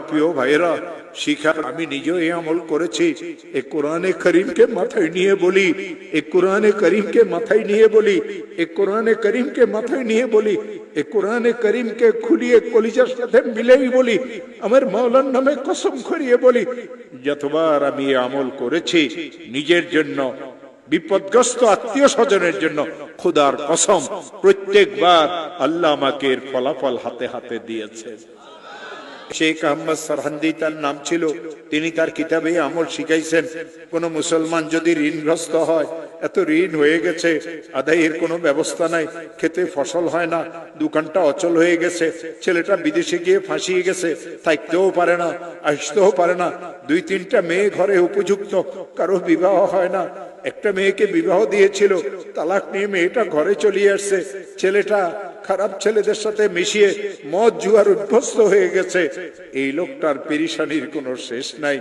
প্রিয় ভাইরা, শিখা আমি নিজেও এই আমল করেছি। এই কোরআনে করিমকে মাথায় নিয়ে বলি, এই কোরআনে করিমকে মাথায় নিয়ে বলি, এই কোরআনে করিমকে মাথায় নিয়ে বলি, এই কোরআনে করিমকে খুলিয়ে কলিজার সাথে মিলেই বলি, আমার মাওলার নামে কসম করিয়ে বলি, যতবার আমি এই আমল করেছি নিজের জন্য, বিপদগ্রস্ত আত্মীয় স্বজনের জন্য, খোদার কসম প্রত্যেকবার আল্লাহ আমাকে এর ফলাফল হাতে হাতে দিয়েছে। শেখ আহমদ সরহান্দি তার নাম ছিল। তিনি তার কিতাবে আমল শিখাইছেন, কোন মুসলমান যদি ঋণগ্রস্ত হয়, এত ঋণ হয়ে গেছে, আদায়ের কোনো ব্যবস্থা নাই, খেতে ফসল হয় না, দোকানটা অচল হয়ে গেছে, ছেলেটা বিদেশে গিয়ে ফাঁসিয়ে গেছে, থাকতেও পারে না, আসতেও পারে না, 2-3টা মেয়ে ঘরে উপযুক্ত, কারো বিবাহ হয় না, একটা মেয়েকে বিবাহ দিয়েছিল, তালাক নিয়ে মেয়েটা ঘরে চলে আসছে, ছেলেটা খারাপ ছেলেদের সাথে মিশিয়ে মদ জুয়ার অভ্যস্ত হয়ে গেছে। এই লোকটার পেরেশানির কোনো শেষ নাই,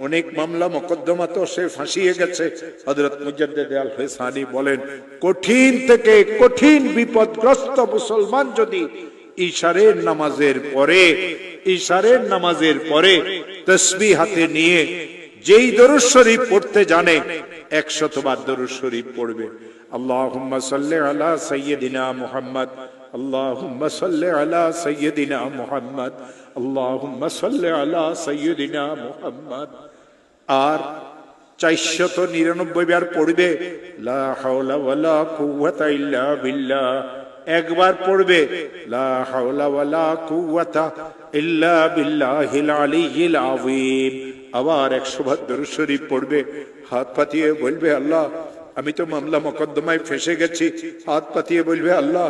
অনেক মামলা মোকদ্দমা তো সে ফাঁসিয়ে গেছে। হযরত মুজাদ্দিদ আল ফিসানি বলেন, কঠিন থেকে কঠিন বিপদগ্রস্ত মুসলমান যদি ইশারের নামাজের পরে তাসবিহ হাতে নিয়ে যেই দরুদ শরীফ পড়তে জানে, 100 বার দরুদ শরীফ পড়বে। আল্লাহুম্মা সাল্লি আলা সাইয়্যিদিনা মুহাম্মদ, আল্লাহুম্মা সাল্লি আলা সাইয়্যিদিনা মুহাম্মদ, আল্লাহুম্মা সাল্লি আলা সাইয়্যিদিনা মুহাম্মদ। আর 499 বার পড়বে লা হাওলা ওয়ালা কুওয়াতা ইল্লা বিল্লাহ। একবার পড়বে লা হাওলা ওয়ালা কুওয়াতা ইল্লা বিল্লাহিল আলিয়্যিল আযীম। আবার 100 বার দরুদ শরীফ পড়বে, হাত পাতিয়ে বলবে, আল্লাহ আমি তো মামলা মোকদ্দমায় ফেঁসে গেছি। হাত পাতিয়ে বলবে, আল্লাহ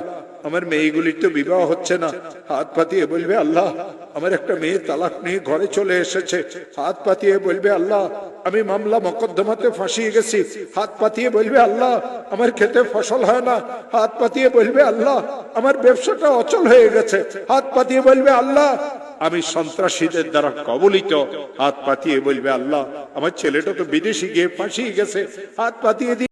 আমার মেয়েগুলির তো বিবাহ হচ্ছে না। হাত পাতিয়ে বলবে, আল্লাহ আমার একটা মেয়ে তালাক নিয়ে ঘরে চলে এসেছে। হাত পাতিয়ে বলবে, আল্লাহ আমি মামলা মোকদ্দমাতে ফাঁসিয়ে গেছি। হাত পাতিয়ে বলবে, আল্লাহ আমার খেতে ফসল হয় না। হাত পাতিয়ে বলবে, আল্লাহ আমার ব্যবসাটা অচল হয়ে গেছে। হাত পাতিয়ে বলবে, আল্লাহ আমি সন্ত্রাসীদের দ্বারা কবলিত। হাত পাতিয়ে বলবে, আল্লাহ আমার ছেলেটা তো বিদেশে গিয়ে ফাঁসিয়ে গেছে। হাত পাতিয়ে